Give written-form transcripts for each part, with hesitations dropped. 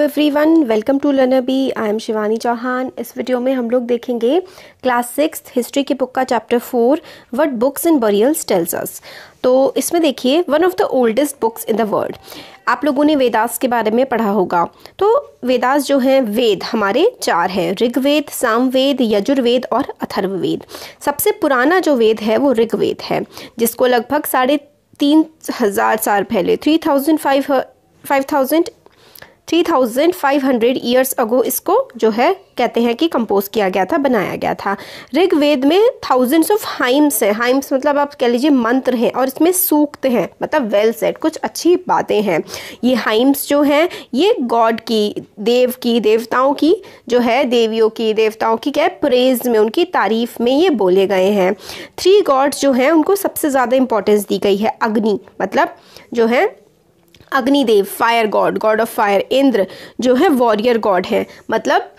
Everyone, welcome to learner B. I am Shivani Chauhan. इस video में हम लोग देखेंगे क्लास 6 हिस्ट्री की बुक का chapter 4 what books and burials tell us. तो इसमें देखिए one of the oldest books in the world. आप लोगों ने वेदास के बारे में पढ़ा होगा। तो वेदास जो हैं, वेद हमारे 4 हैं, ऋग्वेद, सामवेद, यजुर्वेद और अथर्ववेद। सबसे पुराना जो वेद है वो ऋग्वेद है, जिसको लगभग 3,500 साल पहले 3,500 ईयर्स अगो इसको जो है कहते हैं कि कंपोज किया गया था, बनाया गया था। ऋग्वेद में थाउजेंड्स ऑफ हाइम्स हैं। हाइम्स मतलब आप कह लीजिए मंत्र हैं, और इसमें सूक्त हैं, मतलब वेल सेड, कुछ अच्छी बातें हैं। ये हाइम्स जो हैं ये गॉड की, देवताओं की जो है, देवियों की, देवताओं की क्या प्रेज में, उनकी तारीफ में ये बोले गए हैं। 3 गॉड्स जो हैं उनको सबसे ज़्यादा इंपॉर्टेंस दी गई है। अग्नि मतलब जो है Agnidev, fire God, God of fire. Indra जो है वॉरियर गॉड है, मतलब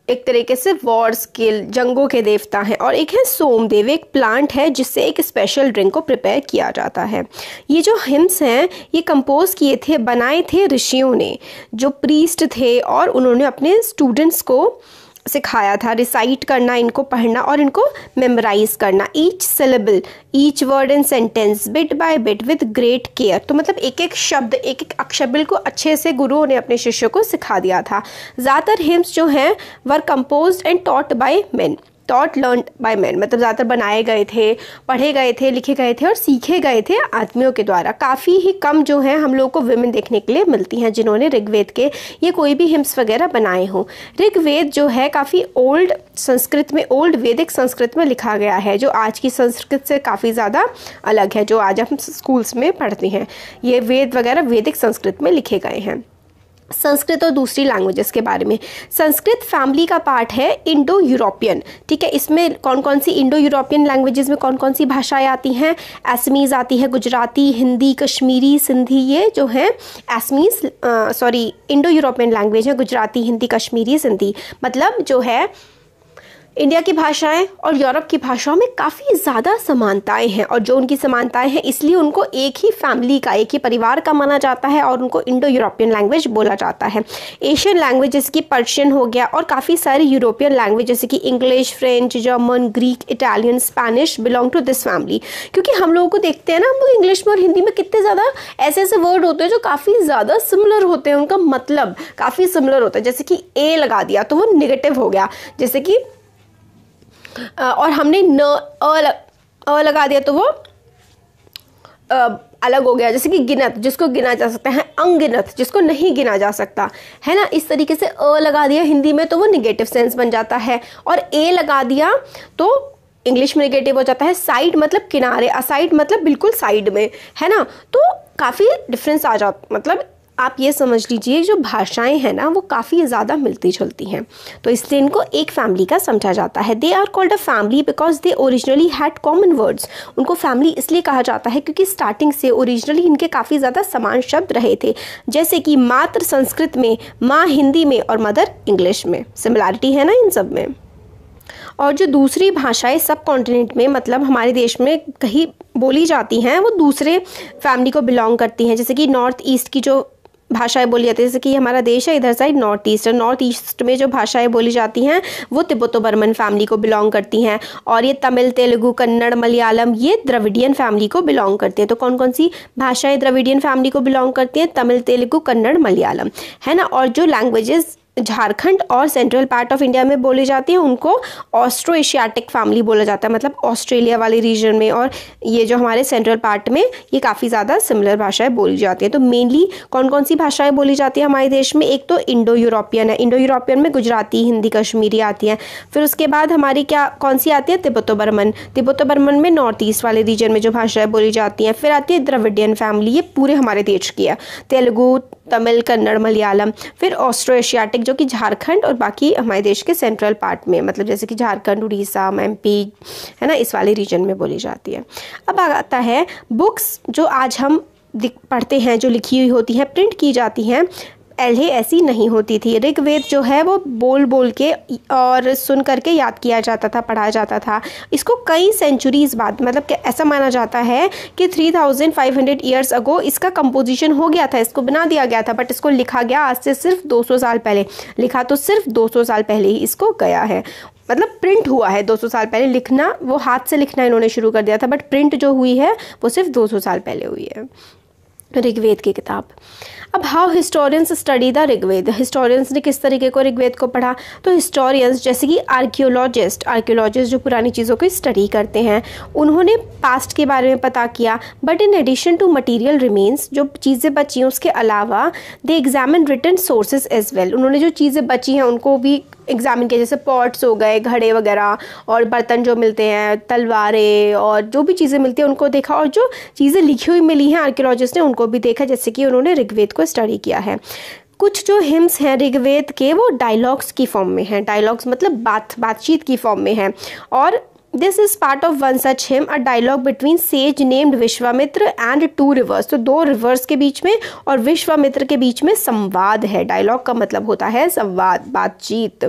एक तरीके से वॉर्स के, जंगों के देवता हैं। और एक है सोमदेव, एक प्लांट है जिससे एक स्पेशल ड्रिंक को प्रिपेयर किया जाता है। ये जो हिम्स हैं ये कंपोज किए थे, बनाए थे ऋषियों ने, जो प्रीस्ट थे, और उन्होंने अपने स्टूडेंट्स को सिखाया था रिसाइट करना, इनको पढ़ना और इनको मेमोराइज करना। Each syllable, each word and sentence, bit by bit with great care. तो मतलब एक एक शब्द, एक एक अक्षर बिल्कुल अच्छे से गुरुओं ने अपने शिष्यों को सिखा दिया था। ज़्यादातर हिम्स जो हैं were composed and taught by men, taught learn by man, मतलब ज़्यादातर बनाए गए थे, पढ़े गए थे, लिखे गए थे और सीखे गए थे आदमियों के द्वारा। काफ़ी ही कम जो है हम लोग को विमेन देखने के लिए मिलती हैं जिन्होंने ऋग्वेद के ये कोई भी हिम्स वगैरह बनाए हों। ऋग्वेद जो है काफ़ी ओल्ड संस्कृत में, ओल्ड वैदिक संस्कृत में लिखा गया है, जो आज की संस्कृत से काफ़ी ज़्यादा अलग है, जो आज हम स्कूल्स में पढ़ते हैं। ये वेद वगैरह वैदिक संस्कृत में लिखे गए हैं। संस्कृत और दूसरी लैंग्वेजेस के बारे में, संस्कृत फैमिली का पार्ट है इंडो यूरोपियन। ठीक है, इसमें कौन कौन सी इंडो यूरोपियन लैंग्वेजेस में कौन कौन सी भाषाएं आती हैं? असमीज़ आती है, गुजराती, हिंदी, कश्मीरी, सिंधी। ये जो है इंडो यूरोपियन लैंग्वेज है, गुजराती, हिंदी, कश्मीरी, सिंधी। मतलब जो है इंडिया की भाषाएं और यूरोप की भाषाओं में काफ़ी ज़्यादा समानताएं हैं, और जो उनकी समानताएं हैं इसलिए उनको एक ही फैमिली का, एक ही परिवार का माना जाता है, और उनको इंडो यूरोपियन लैंग्वेज बोला जाता है। एशियन लैंग्वेज जैसे कि पर्शियन हो गया, और काफ़ी सारी यूरोपियन लैंग्वेज जैसे कि English, French, German, Greek, Italian, Spanish belong to this family. क्योंकि हम लोगों को देखते हैं ना, हम लोग इंग्लिश में और हिंदी में कितने ज़्यादा ऐसे ऐसे वर्ड होते हैं जो काफ़ी ज़्यादा सिमिलर होते हैं, उनका मतलब काफ़ी सिमिलर होता है। जैसे कि ए लगा दिया तो वो निगेटिव हो गया, जैसे कि और हमने अ लगा दिया तो वो अलग हो गया, जैसे कि गिनत, जिसको गिना जा सकता है, अनगिनत जिसको नहीं गिना जा सकता है ना। इस तरीके से अ लगा दिया हिंदी में तो वो निगेटिव सेंस बन जाता है, और ए लगा दिया तो इंग्लिश में निगेटिव हो जाता है। साइड मतलब किनारे, असाइड मतलब बिल्कुल साइड में, है ना। तो काफ़ी डिफरेंस आ जाता, मतलब आप ये समझ लीजिए जो भाषाएं हैं ना वो काफ़ी ज़्यादा मिलती जुलती हैं, तो इसलिए इनको एक फैमिली का समझा जाता है। They are called a family because they originally had common words. उनको फैमिली इसलिए कहा जाता है क्योंकि स्टार्टिंग से ओरिजिनली इनके काफ़ी ज़्यादा समान शब्द रहे थे, जैसे कि मात्र संस्कृत में, माँ हिंदी में और मदर इंग्लिश में। सिमिलैरिटी है ना इन सब में। और जो दूसरी भाषाएं सब कॉन्टिनेंट में, मतलब हमारे देश में कहीं बोली जाती हैं, वो दूसरे फैमिली को बिलोंग करती हैं। जैसे कि नॉर्थ ईस्ट की जो भाषाएं बोली जाती है, जैसे कि हमारा देश है इधर साइड नॉर्थ ईस्ट, और नॉर्थ ईस्ट में जो भाषाएं बोली जाती हैं वो तिब्बतो बर्मन फैमिली को बिलोंग करती हैं। और ये तमिल, तेलुगु, कन्नड़, मलयालम ये द्रविडियन फैमिली को बिलोंग करती हैं। तो कौन कौन सी भाषाएं द्रविडियन फैमिली को बिलोंग करती हैं? तमिल, तेलुगु, कन्नड़, मलयालम, है ना। और जो लैंग्वेजेस झारखंड और सेंट्रल पार्ट ऑफ इंडिया में बोली जाती है उनको ऑस्ट्रो एशियाटिक फैमिली बोला जाता है, मतलब ऑस्ट्रेलिया वाले रीजन में, और ये जो हमारे सेंट्रल पार्ट में ये काफ़ी ज़्यादा सिमिलर भाषाएं बोली जाती है। तो मेनली कौन कौन सी भाषाएं बोली जाती है हमारे देश में? एक तो इंडो यूरोपियन है, इंडो यूरोपियन में गुजराती, हिंदी, कश्मीरी आती हैं। फिर उसके बाद हमारी कौन सी आती है? तिब्बतो बर्मन। तिब्बतो बर्मन में नॉर्थ ईस्ट वाले रीजन में जो भाषाएं बोली जाती हैं। फिर आती है द्रविडियन फैमिली, ये पूरे हमारे देश की है, तेलुगु, तमिल, कन्नड़, मलयालम। फिर ऑस्ट्रो एशियाटिक जो कि झारखंड और बाकी हमारे देश के सेंट्रल पार्ट में, मतलब जैसे कि झारखंड, उड़ीसा, एमपी, है ना, इस वाले रीजन में बोली जाती है। अब आता है बुक्स जो आज हम पढ़ते हैं, जो लिखी हुई होती हैं, प्रिंट की जाती हैं। पहले ऐसी नहीं होती थी। ऋग्वेद जो है वो बोल बोल के और सुन करके याद किया जाता था, पढ़ाया जाता था। इसको कई सेंचुरीज बाद, मतलब कि ऐसा माना जाता है कि 3500 ईयर्स अगो इसका कंपोजिशन हो गया था, इसको बना दिया गया था, बट इसको लिखा गया आज से सिर्फ 200 साल पहले। लिखा तो सिर्फ 200 साल पहले ही इसको गया है, मतलब प्रिंट हुआ है 200 साल पहले। लिखना, वो हाथ से लिखना इन्होंने शुरू कर दिया था, बट प्रिंट जो हुई है वो सिर्फ 200 साल पहले हुई है ऋग्वेद की किताब। अब how historians study the Rigveda, historians ने किस तरीके को ऋग्वेद को पढ़ा। तो हिस्टोरियंस जैसे कि आर्कियोलॉजिस्ट जो पुरानी चीज़ों की स्टडी करते हैं, उन्होंने पास्ट के बारे में पता किया, but in addition to material remains, जो चीज़ें बची हैं उसके अलावा they examine written sources as well, उन्होंने जो चीज़ें बची हैं उनको भी एग्जामिन किया, जैसे पॉट्स हो गए, घड़े वगैरह और बर्तन जो मिलते हैं, तलवारें और जो भी चीज़ें मिलती हैं उनको देखा, और जो चीज़ें लिखी हुई मिली हैं आर्कियोलॉजिस्ट ने उनको भी देखा, जैसे कि उन्होंने ऋग्वेद को स्टडी किया है। कुछ जो हिम्स हैं ऋग्वेद के वो डायलॉग्स की फॉर्म में हैं, डायलॉग्स मतलब बातचीत की फॉर्म में हैं, और this is part of one such hymn, a dialogue between sages named Vishwamitra and 2 rivers, तो 2 रिवर्स के बीच में और विश्वामित्र के बीच में संवाद है। डायलॉग का मतलब होता है संवाद, बातचीत।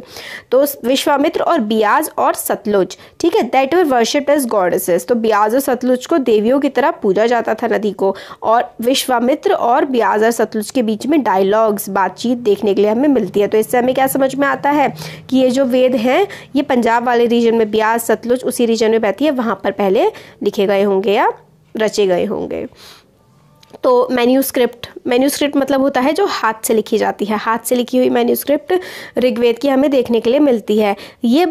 तो विश्वामित्र और बियाज और सतलुज, ठीक है, that were worshipped as goddesses, तो बियाज और सतलुज को देवियों की तरह पूजा जाता था नदी को, और विश्वामित्र और बियाज और सतलुज के बीच में डायलॉग्स, बातचीत देखने के लिए हमें मिलती है। तो इससे हमें क्या समझ में आता है कि ये जो वेद हैं ये पंजाब वाले रीजन में, बियाज सतलुज उसी रीजन में बहती है, वहाँ पर पहले लिखे गए होंगे या रचे गए होंगे। तो मैन्यूस्क्रिप्ट मतलब होता है जो हाथ से लिखी जाती है, हाथ से लिखी हुई मैन्यूस्क्रिप्ट ऋग्वेद की हमें देखने के लिए मिलती है। ये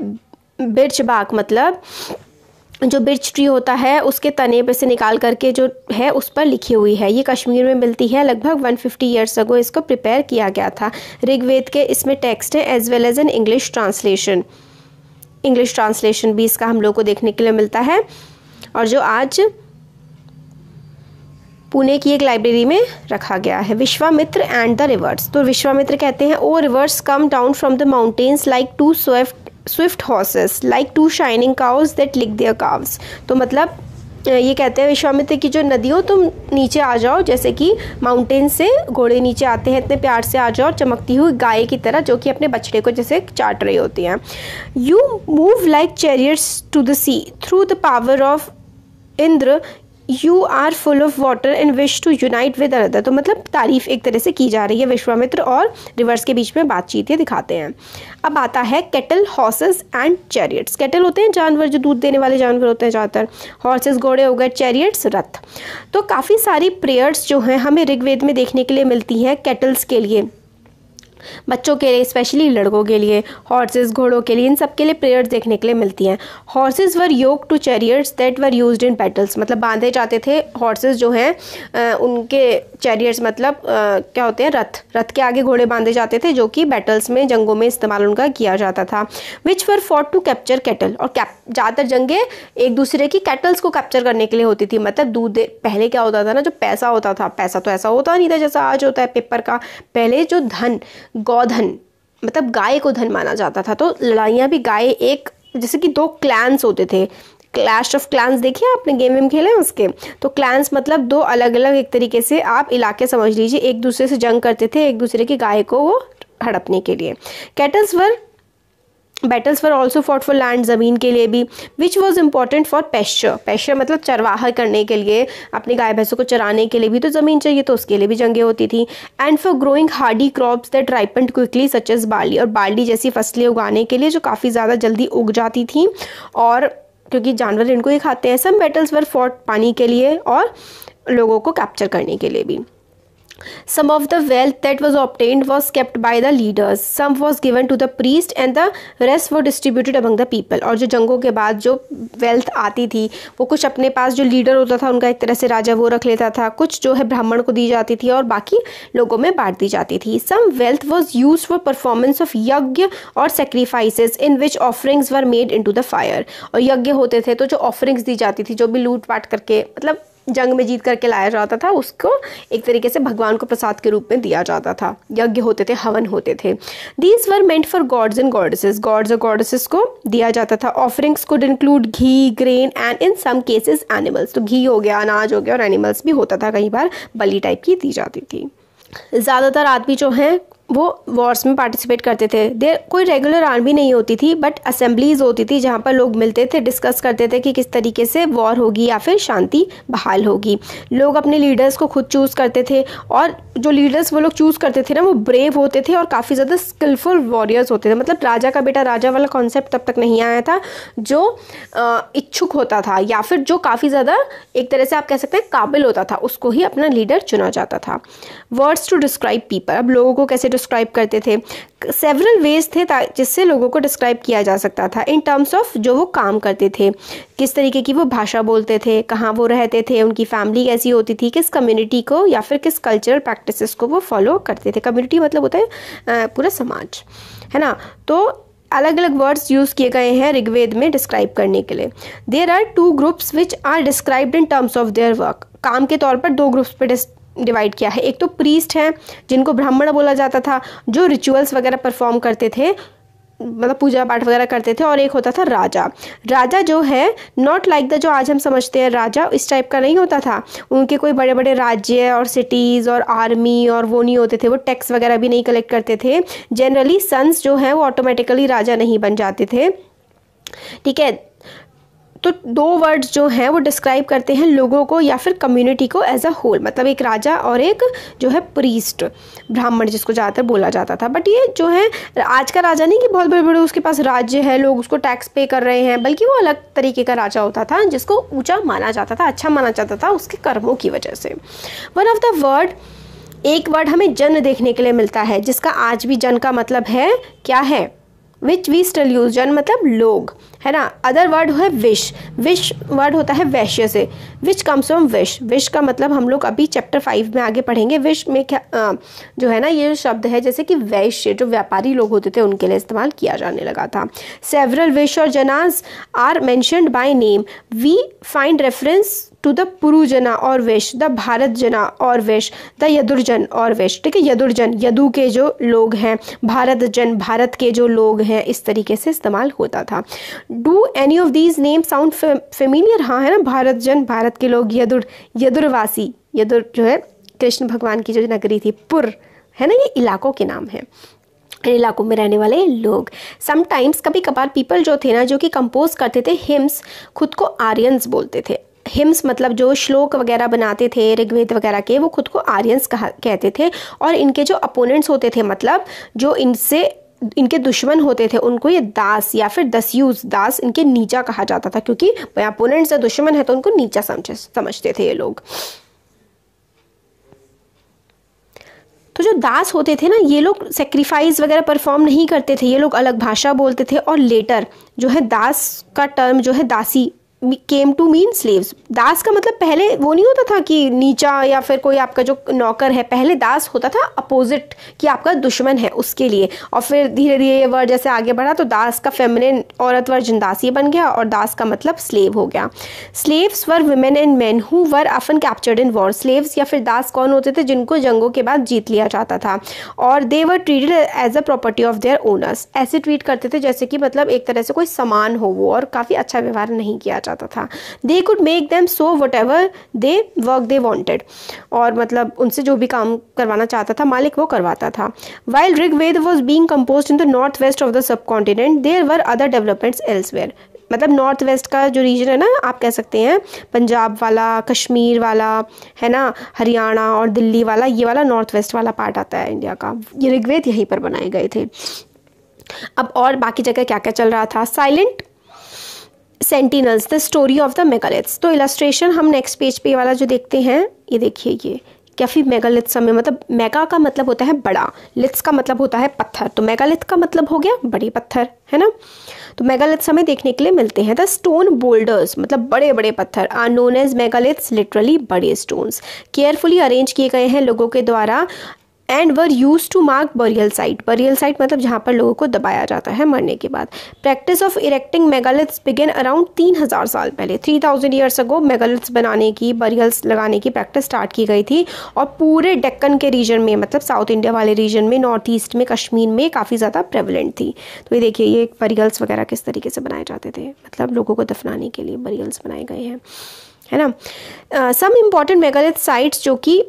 बिर्च बाक मतलब जो बिर्च ट्री होता है उसके तने पे से निकाल करके जो है उस पर लिखी हुई है। ये कश्मीर में मिलती है, लगभग 150 ईयर्स अगो इसको प्रिपेयर किया गया था। ऋग्वेद के इसमें टेक्स्ट है as well as an English translation भी इसका हम लोग को देखने के लिए मिलता है, और जो आज पुणे की एक लाइब्रेरी में रखा गया है। विश्वामित्र एंड द रिवर्स, तो विश्वामित्र कहते हैं O rivers come down from the mountains like 2 swift horses like 2 shining cows that lick their calves, तो मतलब ये कहते हैं विश्वामित्र की जो नदियों तुम नीचे आ जाओ, जैसे कि माउंटेन से घोड़े नीचे आते हैं इतने प्यार से आ जाओ, चमकती हुई गाय की तरह जो कि अपने बछड़े को जैसे चाट रही होती हैं। You move like chariots to the sea through the power of Indra, you are full of water and wish to unite with another, तो मतलब तारीफ एक तरह से की जा रही है। विश्वामित्र और रिवर्स के बीच में बातचीत ये दिखाते हैं। अब आता है cattle, horses and chariots. Cattle होते हैं जानवर, जो दूध देने वाले जानवर होते हैं ज़्यादातर, हॉर्सेस घोड़े हो गए, चैरियट्स रथ। तो काफ़ी सारी प्रेयर्स जो हैं हमें ऋग्वेद में देखने के लिए मिलती हैं कैटल्स के लिए, बच्चों के लिए, स्पेशली लड़कों के लिए, हॉर्सेस घोड़ों के लिए, इन सब के लिए प्रेयर्स देखने के लिए मिलती हैं। Horses were yoke to chariots that were used in battles, मतलब बांधे जाते थे हॉर्सेस जो हैं उनके, चैरियट्स मतलब क्या होते हैं, रथ के आगे घोड़े बांधे जाते थे जो कि बैटल्स में, जंगों में इस्तेमाल उनका किया जाता था। विच वर फॉट टू कैप्चर कैटल, और ज़्यादातर जंगें एक दूसरे की कैटल्स को कैप्चर करने के लिए होती थी। मतलब पहले क्या होता था ना, जो पैसा होता था, पैसा तो ऐसा होता नहीं था जैसा आज होता है पेपर का, पहले जो धन, गौधन मतलब गाय को धन माना जाता था। तो लड़ाइयाँ भी गाय, एक जैसे कि 2 क्लैंस होते थे, क्लैश ऑफ क्लैंस देखिए आपने, गेम वेम खेले उसके, तो क्लैंस मतलब 2 अलग अलग एक तरीके से आप इलाके समझ लीजिए, एक दूसरे से जंग करते थे एक दूसरे की गाय को वो हड़पने के लिए। Battles were also fought for land, ज़मीन के लिए भी। Which was important for pasture मतलब चरवाहा करने के लिए, अपनी गाय भैंसों को चराने के लिए भी तो ज़मीन चाहिए, तो उसके लिए भी जंगें होती थी। And for growing hardy crops that ripened quickly such as barley, और बार्ली जैसी फसलें उगाने के लिए जो काफ़ी ज़्यादा जल्दी उग जाती थी, और क्योंकि जानवर इनको ही खाते हैं। सम बैटल्स वर फॉट पानी के लिए और लोगों को कैप्चर करने के लिए भी। Some of the wealth that was obtained was kept by the leaders. Some was given to the priest and the rest were distributed among the people. और जो जंगों के बाद जो वेल्थ आती थी वो कुछ अपने पास जो लीडर होता था उनका, एक तरह से राजा, वो रख लेता था, कुछ जो है ब्राह्मण को दी जाती थी और बाकी लोगों में बांट दी जाती थी। Some wealth was used for performance of यज्ञ और sacrifices in which offerings were made into the fire. और यज्ञ होते थे तो जो ऑफरिंग्स दी जाती थी, जो भी लूट पाट करके मतलब जंग में जीत करके लाया जाता था, उसको एक तरीके से भगवान को प्रसाद के रूप में दिया जाता था। यज्ञ होते थे, हवन होते थे। These were meant for gods and goddesses, gods और गॉडेसेस को दिया जाता था। Offerings could include ghee, grain and in some cases animals, तो घी हो गया, अनाज हो गया, और एनिमल्स भी होता था, कई बार बलि टाइप की दी जाती थी। ज़्यादातर आदमी जो हैं वो वॉर्स में पार्टिसिपेट करते थे। देर कोई रेगुलर आर्मी नहीं होती थी, बट असेंबलीज होती थी जहाँ पर लोग मिलते थे, डिस्कस करते थे कि किस तरीके से वॉर होगी या फिर शांति बहाल होगी। लोग अपने लीडर्स को खुद चूज़ करते थे, और जो लीडर्स वो लोग चूज़ करते थे ना, वो ब्रेव होते थे और काफ़ी ज़्यादा स्किलफुल वॉरियर्स होते थे। मतलब राजा का बेटा राजा वाला कॉन्सेप्ट तब तक नहीं आया था। जो इच्छुक होता था या फिर जो काफ़ी ज़्यादा एक तरह से आप कह सकते हैं काबिल होता था, उसको ही अपना लीडर चुना जाता था। वर्ड्स टू डिस्क्राइब पीपल, अब लोगों को कैसे डिस्क्राइब करते थे? सेवरल वेज थे जिससे लोगों को डिस्क्राइब किया जा सकता था इन टर्म्स ऑफ जो वो काम करते थे, किस तरीके की वो भाषा बोलते थे, कहाँ वो रहते थे, उनकी फैमिली कैसी होती थी, किस कम्युनिटी को या फिर किस कल्चरल प्रैक्टिसेस को वो फॉलो करते थे। कम्युनिटी मतलब होता है पूरा समाज, है ना। तो अलग अलग वर्ड्स यूज़ किए गए हैं ऋग्वेद में डिस्क्राइब करने के लिए। There are 2 groups which are described in terms of their work. काम के तौर पर 2 ग्रुप्स पे डिवाइड किया है। एक तो प्रीस्ट हैं जिनको ब्राह्मण बोला जाता था, जो रिचुअल्स वगैरह परफॉर्म करते थे, मतलब पूजा पाठ वगैरह करते थे, और एक होता था राजा। राजा जो है नॉट लाइक द जो आज हम समझते हैं राजा, इस टाइप का नहीं होता था। उनके कोई बड़े बड़े राज्य और सिटीज़ और आर्मी और वो नहीं होते थे, वो टैक्स वगैरह भी नहीं कलेक्ट करते थे। जनरली सन्स जो है वो ऑटोमेटिकली राजा नहीं बन जाते थे, ठीक है। तो 2 वर्ड्स जो हैं वो डिस्क्राइब करते हैं लोगों को या फिर कम्युनिटी को एज अ होल, मतलब एक राजा और एक जो है प्रीस्ट, ब्राह्मण जिसको ज़्यादातर बोला जाता था। बट ये जो है आज का राजा नहीं कि बहुत बड़े बड़े उसके पास राज्य है, लोग उसको टैक्स पे कर रहे हैं, बल्कि वो अलग तरीके का राजा होता था जिसको ऊंचा माना जाता था, अच्छा माना जाता था उसके कर्मों की वजह से। वन ऑफ द वर्ड, एक वर्ड हमें जन देखने के लिए मिलता है जिसका आज भी जन का मतलब है क्या है, विच वी स्टिल यूज। जन मतलब लोग, है ना। अदर वर्ड है विश। विश वर्ड होता है वैश्य से, which comes from wish. Wish का मतलब हम लोग अभी चैप्टर 5 में आगे पढ़ेंगे। विश में क्या जो है ना, ये शब्द है जैसे कि वैश्य, जो व्यापारी लोग होते थे उनके लिए इस्तेमाल किया जाने लगा था। सेवरल विश और janas are mentioned by name. We find reference to the Purujana और विश, द भारत जना और विश, द यदुर्जन और विश, ठीक है। यदुर्जन यदु के जो लोग हैं, भारत जन भारत के जो लोग हैं, इस तरीके से इस्तेमाल होता था। Do any of these name sound familiar? हाँ, है ना। भारत जन भारत के लोग, यदुर यदुरवासी, यदुर जो है कृष्ण भगवान की जो नगरी थी, पुर, है ना, ये इलाकों के नाम है, इलाकों में रहने वाले लोग। समटाइम्स कभी कभार पीपल जो थे ना, जो कि कंपोज करते थे हिम्स, खुद को आर्यंस बोलते थे। हिम्स मतलब जो श्लोक वगैरह बनाते थे ऋग्वेद वगैरह के, वो खुद को आर्यंस कहते थे। और इनके जो अपोनेंट्स होते थे, मतलब जो इनसे इनके दुश्मन होते थे, उनको ये दास या फिर दस्यूस, दास इनके नीचा कहा जाता था, क्योंकि अपोनेंट से दुश्मन है तो उनको नीचा समझते थे ये लोग। तो जो दास होते थे ना, ये लोग सेक्रीफाइस वगैरह परफॉर्म नहीं करते थे, ये लोग अलग भाषा बोलते थे। और लेटर जो है दास का टर्म जो है दासी केम टू मीन स्लेव्स। दास का मतलब पहले वो नहीं होता था कि नीचा या फिर कोई आपका जो नौकर है, पहले दास होता था अपोजिट कि आपका दुश्मन है उसके लिए। और फिर धीरे धीरे ये वर्ड जैसे आगे बढ़ा तो दास का फेमिनिन औरत वर्जन दासी बन गया, और दास का मतलब स्लेव हो गया। Slaves were women and men who were often captured in war. Slaves या फिर दास कौन होते थे? जिनको जंगों के बाद जीत लिया जाता था, और they were treated as a property of their owners. ऐसे ट्रीट करते थे जैसे कि मतलब एक तरह से कोई सामान हो वो, और काफ़ी अच्छा व्यवहार नहीं किया जाता था। They could make them so what ever they work they wanted, और मतलब उनसे जो भी काम करवाना चाहता था मालिक वो करवाता था। While Rigveda was being compose in the north west of the subcontinent, there were other developments elsewhere. मतलब नॉर्थ वेस्ट का जो रीजन है ना, आप कह सकते हैं पंजाब वाला, कश्मीर वाला, है ना, हरियाणा और दिल्ली वाला, ये वाला नॉर्थ वेस्ट वाला पार्ट आता है इंडिया का। ये ऋग्वेद यहीं पर बनाए गए थे। अब और बाकी जगह क्या क्या चल रहा था? Silent sentinels, the story of the megaliths. तो इलस्ट्रेशन हम नेक्स्ट पेज पे वाला जो देखते हैं, ये देखिए, ये काफ़ी मेगालिथ समय, मतलब मेगा का मतलब होता है बड़ा, लिथ्स का मतलब होता है पत्थर, तो मेगालिथ का मतलब हो गया बड़े पत्थर, है ना। तो मेगालिथ हमें देखने के लिए मिलते हैं। द स्टोन बोल्डर्स मतलब बड़े बड़े पत्थर are known as megaliths, literally बड़े स्टोन्स, केयरफुली अरेंज किए गए हैं लोगों के द्वारा, and were use to mark burial site. Burial site मतलब जहाँ पर लोगों को दबाया जाता है मरने के बाद। Practice of erecting megaliths begin around 3000 साल पहले, 3000 ईयर्स अगो मेगालिथ्स बनाने की, बरियल्स लगाने की प्रैक्टिस स्टार्ट की गई थी। और पूरे डेक्कन के रीजन में, मतलब साउथ इंडिया वाले रीजन में, नॉर्थ ईस्ट में, कश्मीर में काफ़ी ज़्यादा प्रेवलेंट थी। तो ये देखिए, ये बरियल्स वगैरह किस तरीके से बनाए जाते थे, मतलब लोगों को दफनाने के लिए बरियल्स बनाए गए हैं, है ना। सम इम्पॉर्टेंट मेगालिथ साइट्स जो कि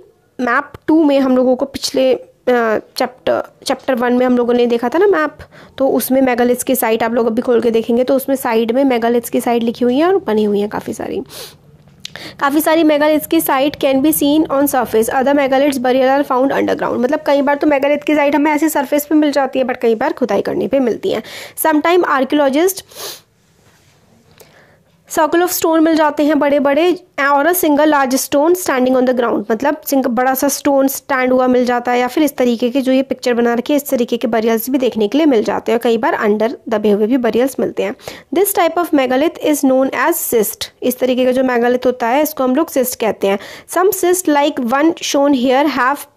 मैप 2 में हम लोगों को पिछले चैप्टर 1 में हम लोगों ने देखा था ना मैप, तो उसमें मेगालिथ्स की साइट आप लोग अभी खोल के देखेंगे तो उसमें साइड में मेगालिथ्स की साइट लिखी हुई है और बनी हुई है काफ़ी सारी मेगालिथ्स की site can be seen on surface, other megaliths burial are found underground. मतलब कई बार तो मेगालिथ की साइट हमें ऐसे सरफेस पे मिल जाती है, बट कई बार खुदाई करने पे मिलती है। Sometime archaeologist circle of stone मिल जाते हैं बड़े बड़े, और a single large stone standing on the ground, मतलब बड़ा सा स्टोन स्टैंड हुआ मिल जाता है, या फिर इस तरीके के जो ये पिक्चर बना रखी है इस तरीके के बरियल्स भी देखने के लिए मिल जाते हैं, और कई बार अंडर दबे हुए भी बरियल्स मिलते हैं। This type of megalith is known as cist. इस तरीके का जो मेगालिथ होता है इसको हम लोग सिस्ट कहते हैं। Some cist like one shown here have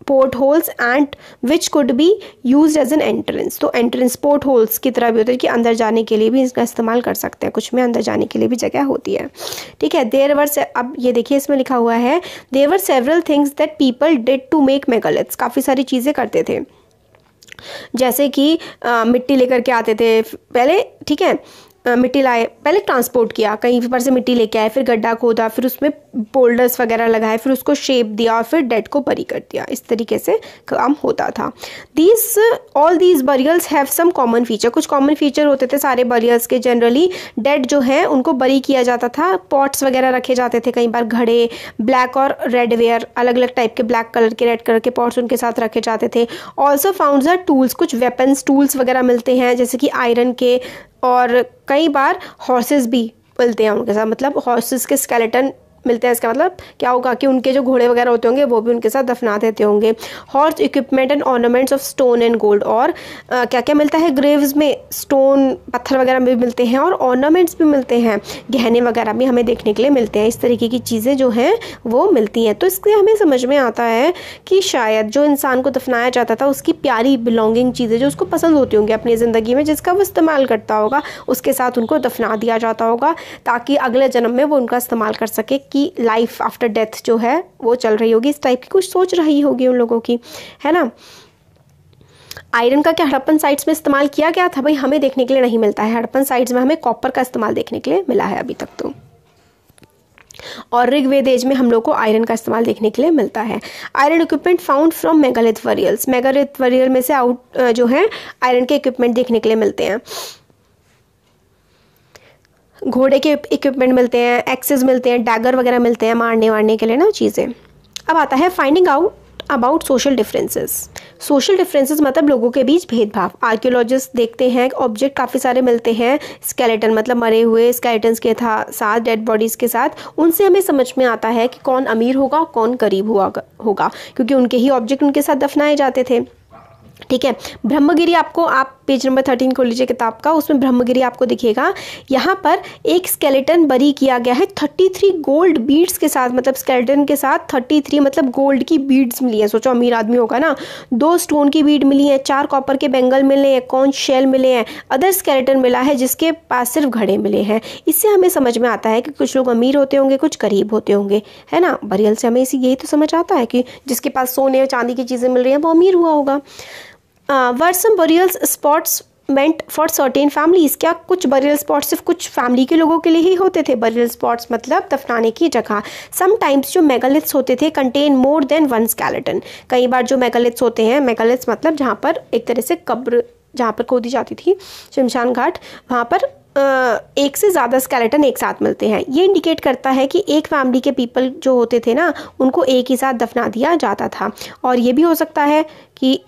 port holes and which could be use as an entrance. तो एंट्रेंस पोर्ट होल्स की तरह भी होता है कि अंदर जाने के लिए भी इसका इस्तेमाल कर सकते हैं, कुछ में अंदर जाने के लिए भी जगह होती है। ठीक है, देयर वर, अब ये देखिए इसमें लिखा हुआ है there were several things that people did to make megaliths. काफ़ी सारी चीज़ें करते थे, जैसे कि मिट्टी लेकर के आते थे पहले, ठीक है, मिट्टी लाए, पहले ट्रांसपोर्ट किया, कहीं पर से मिट्टी लेके आए, फिर गड्ढा खोदा, फिर उसमें बोल्डर्स वगैरह लगाए, फिर उसको शेप दिया और फिर डेड को बरी कर दिया। इस तरीके से काम होता था। All these burials have some common feature. कुछ कॉमन फीचर होते थे सारे बरियल्स के। जनरली डेड जो है उनको बरी किया जाता था, पॉट्स वगैरह रखे जाते थे, कई बार घड़े, ब्लैक और रेड वेयर, अलग अलग टाइप के ब्लैक कलर के रेड कलर के पॉट्स उनके साथ रखे जाते थे। ऑल्सो फाउंड द टूल्स, कुछ वेपन्स टूल्स वगैरह मिलते हैं जैसे कि आयरन के, और कई बार हॉर्सेस भी मिलते हैं उनके साथ, मतलब हॉर्सेस के स्केलेटन मिलते हैं। इसका मतलब क्या होगा कि उनके जो घोड़े वगैरह होते होंगे वो भी उनके साथ दफना देते होंगे। Horse equipment and ornaments of stone and gold, और क्या क्या मिलता है ग्रेव्स में, स्टोन पत्थर वगैरह भी मिलते हैं और ऑर्नामेंट्स भी मिलते हैं, गहने वगैरह भी हमें देखने के लिए मिलते हैं। इस तरीके की चीज़ें जो हैं वो मिलती हैं। तो इससे हमें समझ में आता है कि शायद जो इंसान को दफनाया जाता था उसकी प्यारी बिलोंगिंग चीज़ें जो उसको पसंद होती होंगी अपनी ज़िंदगी में, जिसका वो इस्तेमाल करता होगा, उसके साथ उनको दफना दिया जाता होगा ताकि अगले जन्म में वो उनका इस्तेमाल कर सके, कि लाइफ आफ्टर डेथ जो है वो चल रही होगी। इस टाइप की कुछ सोच रही होगी उन लोगों की, है ना। आयरन का क्या हड़प्पन साइट्स में इस्तेमाल किया गया था? भाई हमें देखने के लिए नहीं मिलता है। हड़प्पन साइट्स में हमें कॉपर का इस्तेमाल देखने के लिए मिला है अभी तक तो, और ऋग्वेद एज में हम लोग को आयरन का इस्तेमाल देखने के लिए मिलता है। Iron equipment found from megalith burials. Megalith burial में से जो है आयरन के इक्विपमेंट देखने के लिए मिलते हैं। घोड़े के इक्विपमेंट मिलते हैं, एक्सेस मिलते हैं, डैगर वगैरह मिलते हैं मारने के लिए ना चीज़ें। अब आता है finding out about social differences. Social differences मतलब लोगों के बीच भेदभाव। आर्कियोलॉजिस्ट देखते हैं ऑब्जेक्ट काफ़ी सारे मिलते हैं, स्केलेटन मतलब मरे हुए स्केलेटन्स के साथ, डेड बॉडीज़ के साथ। उनसे हमें समझ में आता है कि कौन अमीर होगा, कौन गरीब होगा, क्योंकि उनके ही ऑब्जेक्ट उनके साथ दफनाए जाते थे। ठीक है, ब्रह्मगिरी आपको, आप पेज नंबर 13 खोल लीजिए किताब का, उसमें ब्रह्मगिरी आपको दिखेगा। यहाँ पर एक स्केलेटन बरी किया गया है 33 गोल्ड बीड्स के साथ, मतलब स्केलेटन के साथ 33 मतलब गोल्ड की बीड्स मिली है। सोचो अमीर आदमी होगा ना। 2 स्टोन की बीड मिली है, 4 कॉपर के बेंगल मिले हैं, कॉन्च शेल मिले हैं, अदर स्केलेटन मिला है जिसके पास सिर्फ घड़े मिले हैं। इससे हमें समझ में आता है कि कुछ लोग अमीर होते होंगे, कुछ गरीब होते होंगे, है ना। बरियल से हमें यही तो समझ आता है कि जिसके पास सोने और चांदी की चीज़ें मिल रही हैं वो अमीर हुआ होगा। Were some burials spots meant for certain families. क्या कुछ बरियल स्पॉट्स सिर्फ कुछ फैमिली के लोगों के लिए ही होते थे? बरियल स्पॉट्स मतलब दफनाने की जगह। समटाइम्स जो मेगालिथ्स होते थे contain more than one skeleton. कई बार जो मेगालिथ्स होते हैं, मेगालिथ्स मतलब जहाँ पर एक तरह से कब्र जहाँ पर खोदी जाती थी, शमशान घाट, वहाँ पर एक से ज़्यादा स्केलेटन एक साथ मिलते हैं। ये इंडिकेट करता है कि एक फैमिली के पीपल जो होते थे ना उनको एक ही साथ दफना दिया जाता था। और ये भी हो सकता है कि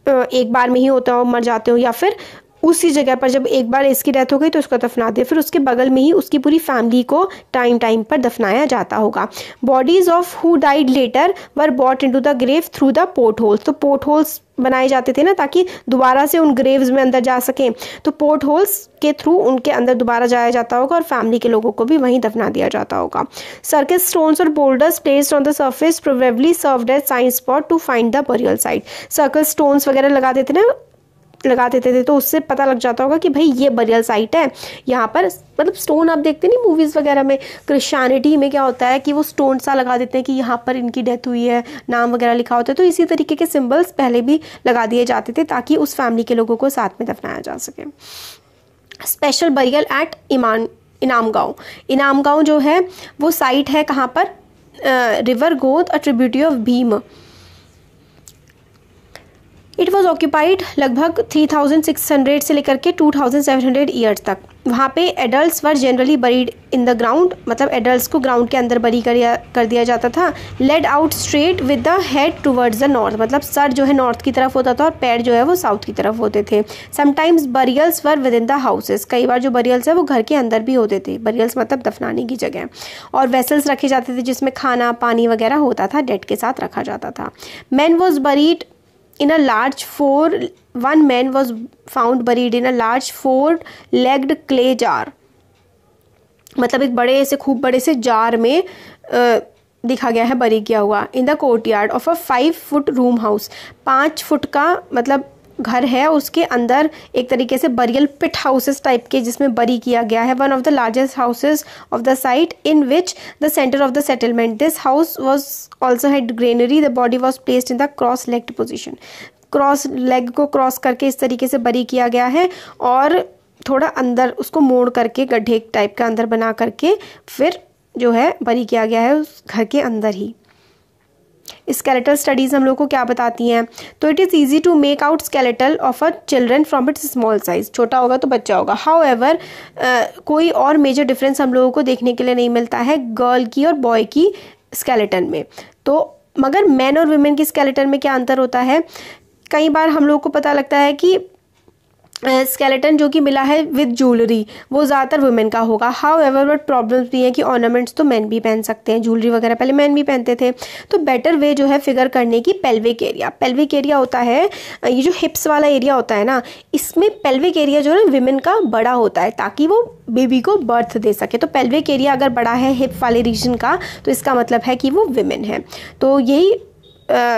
एक बार में ही होता हो, मर जाते हो, या फिर उसी जगह पर जब एक बार इसकी डेथ हो गई तो उसको दफना दिया, फिर उसके बगल में ही उसकी पूरी फैमिली को टाइम पर दफनाया जाता होगा। Bodies of who died later were brought into the grave through the portholes. तो पोर्ट होल्स बनाए जाते थे ना ताकि दोबारा से उन ग्रेव्स में अंदर जा सकें, तो पोर्ट होल्स के थ्रू उनके अंदर दोबारा जाया जाता होगा और फैमिली के लोगों को भी वहीं दफना दिया जाता होगा। सर्कस स्टोन्स और boulders placed on the surface probably served as sign spot to find the burial site. Circles stones वगैरह लगा देते थे तो उससे पता लग जाता होगा कि भाई ये बरियल साइट है यहाँ पर। मतलब स्टोन आप देखते नहीं मूवीज़ वगैरह में, क्रिश्चियनिटी में क्या होता है कि वो स्टोन सा लगा देते हैं कि यहाँ पर इनकी डेथ हुई है, नाम वगैरह लिखा होता है। तो इसी तरीके के सिंबल्स पहले भी लगा दिए जाते थे ताकि उस फैमिली के लोगों को साथ में दफनाया जा सके। स्पेशल बरियल एट इनाम गाँव। इनाम गाँव जो है वो साइट है कहाँ पर? रिवर गोद a tributary of Bhim. It was occupied लगभग 3600 से लेकर के 2700 ईयर्स तक। वहाँ पे adults were generally buried in the ground, मतलब एडल्ट्स को ग्राउंड के अंदर बरी कर दिया जाता था। Laid out straight with the head towards the north, मतलब सर जो है नॉर्थ की तरफ होता था और पैर जो है वो साउथ की तरफ होते थे। Sometimes burials were with in the houses, कई बार जो बरियल्स है वो घर के अंदर भी होते थे। बरियल्स मतलब दफनाने की जगह। और वेसल्स रखे जाते थे जिसमें खाना पानी वगैरह होता था, डेड के साथ रखा जाता था। Man was buried in a large one man was found buried in a large 4-legged clay jar, मतलब एक बड़े से खूब बड़े से जार में दिखा गया है बरी किया हुआ। In the courtyard of a 5 foot room house, 5 foot का मतलब घर है, उसके अंदर एक तरीके से बरियल पिट हाउसेस टाइप के जिसमें बरी किया गया है। One of the largest houses of the site in which the centre of the settlement. This house was also had granary. The body was placed in the cross legged position, cross leg को cross करके इस तरीके से बरी किया गया है और थोड़ा अंदर उसको मोड़ करके गड्ढे टाइप का अंदर बना करके फिर जो है बरी किया गया है उस घर के अंदर ही। स्केलेटल स्टडीज़ हम लोग को क्या बताती हैं, तो it is easy to make out skeletal of a children from its small size, छोटा होगा तो बच्चा होगा। हाउ एवर कोई और मेजर डिफरेंस हम लोगों को देखने के लिए नहीं मिलता है गर्ल की और बॉय की स्केलेटन में। तो मगर मैन और वुमेन की स्केलेटन में क्या अंतर होता है, कई बार हम लोग को पता लगता है कि स्केलेटन जो कि मिला है विद ज्वेलरी वो ज़्यादातर वुमेन का होगा। हाउ एवर बट प्रॉब्लम्स भी है कि ऑर्नामेंट्स तो मैन भी पहन सकते हैं, ज्वेलरी वगैरह पहले मैन भी पहनते थे। तो बेटर वे जो है फिगर करने की पेल्विक एरिया, पेल्विक एरिया होता है ये जो हिप्स वाला एरिया होता है ना, इसमें पेल्विक एरिया जो है विमेन का बड़ा होता है ताकि वो बेबी को बर्थ दे सके। तो पेल्विक एरिया अगर बड़ा है हिप वाले रीजन का तो इसका मतलब है कि वो विमेन है। तो यही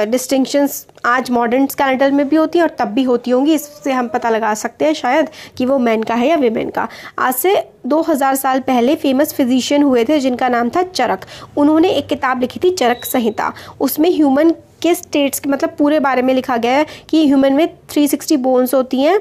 डिस्टिंक्शंस आज मॉडर्न स्केलेटल में भी होती हैं और तब भी होती होंगी, इससे हम पता लगा सकते हैं शायद कि वो मैन का है या विमेन का। आज से 2000 साल पहले फेमस फिजिशियन हुए थे जिनका नाम था चरक। उन्होंने एक किताब लिखी थी चरक संहिता। उसमें ह्यूमन के स्टेट्स के मतलब पूरे बारे में लिखा गया है कि ह्यूमन में 360 बोन्स होती हैं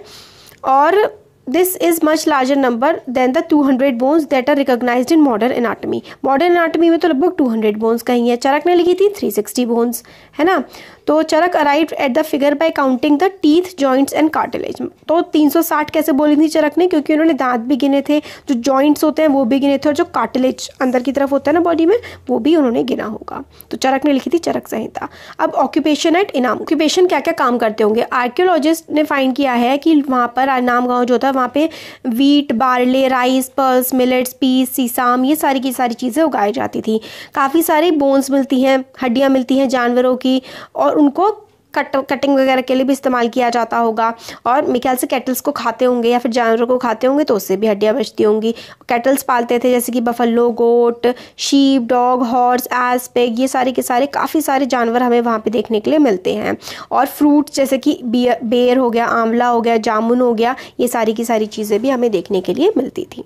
और this is much larger number than the 200 bones that are recognized in modern anatomy. Modern anatomy में तो लगभग 200 बोन्स कहीं है, चरक ने लिखी थी 360 बोन्स, है ना। तो Charak arrived at the figure by counting the teeth joints and cartilage. तो 360 कैसे बोली थी चरक ने, क्योंकि उन्होंने दांत भी गिने थे, जो जॉइंट्स होते हैं वो भी गिने थे और जो कार्टिलेज अंदर की तरफ होता है ना बॉडी में वो भी उन्होंने गिना होगा। तो चरक ने लिखी थी चरक संहिता। अब ऑक्यूपेशन एट इनाम, ऑक्यूपेशन क्या क्या काम करते होंगे। आर्कियोलॉजिस्ट ने फाइंड किया है कि वहाँ पर इनाम गाँव जो होता है वहाँ पे wheat, barley, rice, pearls, millets, peas, sesame ये सारी की सारी चीज़ें उगाई जाती थी। काफ़ी सारी बोन्स मिलती हैं, हड्डियाँ मिलती हैं जानवरों की और उनको कटिंग वगैरह के लिए भी इस्तेमाल किया जाता होगा। और मेरे ख्याल से कैटल्स को खाते होंगे या फिर जानवरों को खाते होंगे तो उससे भी हड्डियाँ बचती होंगी। कैटल्स पालते थे जैसे कि buffalo, goat, sheep, dog, horse, ass, pig, ये सारे के सारे काफ़ी सारे जानवर हमें वहाँ पे देखने के लिए मिलते हैं। और फ्रूट्स जैसे कि बेर हो गया, आंवला हो गया, जामुन हो गया, ये सारी की सारी चीज़ें भी हमें देखने के लिए मिलती थी।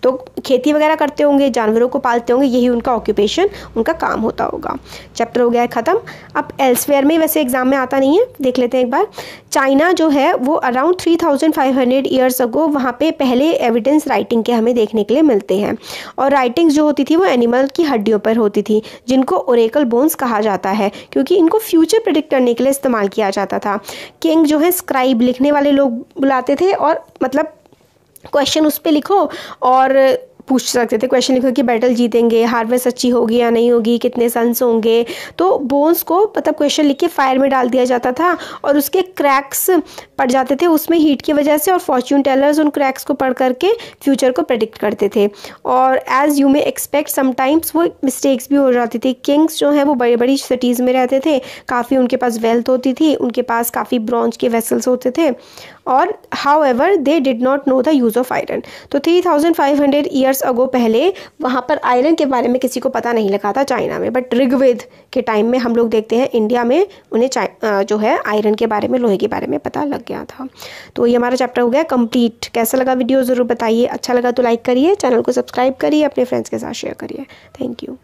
तो खेती वगैरह करते होंगे, जानवरों को पालते होंगे, यही उनका ऑक्यूपेशन, उनका काम होता होगा। चैप्टर हो गया है ख़त्म। अब एल्सवेयर में वैसे एग्जाम में आता नहीं है, देख लेते हैं एक बार। चाइना जो है वो अराउंड 3500 ईयर्स अगो वहाँ पे पहले एविडेंस राइटिंग के हमें देखने के लिए मिलते हैं। और राइटिंग्स जो होती थी वो एनिमल की हड्डियों पर होती थी जिनको ओरेकल बोन्स कहा जाता है, क्योंकि इनको फ्यूचर प्रेडिक्ट करने के लिए इस्तेमाल किया जाता था। किंग जो है स्क्राइब, लिखने वाले लोग बुलाते थे और मतलब क्वेश्चन उस पर लिखो और पूछ सकते थे, क्वेश्चन लिखो कि बैटल जीतेंगे, हार्वेस्ट अच्छी होगी या नहीं होगी, कितने सन्स होंगे। तो बोन्स को मतलब क्वेश्चन लिख के फायर में डाल दिया जाता था और उसके क्रैक्स पड़ जाते थे उसमें हीट की वजह से, और फॉर्च्यून टेलर्स उन क्रैक्स को पढ़ करके फ्यूचर को प्रेडिक्ट करते थे। और as you may expect sometimes वो मिस्टेक्स भी हो जाती थी। किंग्स जो है वो बड़ी बड़ी सिटीज़ में रहते थे, काफ़ी उनके पास वेल्थ होती थी, उनके पास काफ़ी ब्रॉन्ज के वेसल्स होते थे और how ever they did not know the use of iron. तो 3500 ईयर्स अगो पहले वहाँ पर आयरन के बारे में किसी को पता नहीं लगा था चाइना में, बट ऋग्वेद के टाइम में हम लोग देखते हैं इंडिया में उन्हें जो है आयरन के बारे में, लोहे के बारे में पता लग गया था। तो ये हमारा चैप्टर हो गया कंप्लीट। कैसा लगा वीडियो ज़रूर बताइए, अच्छा लगा तो लाइक करिए, चैनल को सब्सक्राइब करिए, अपने फ्रेंड्स के साथ शेयर करिए। Thank you.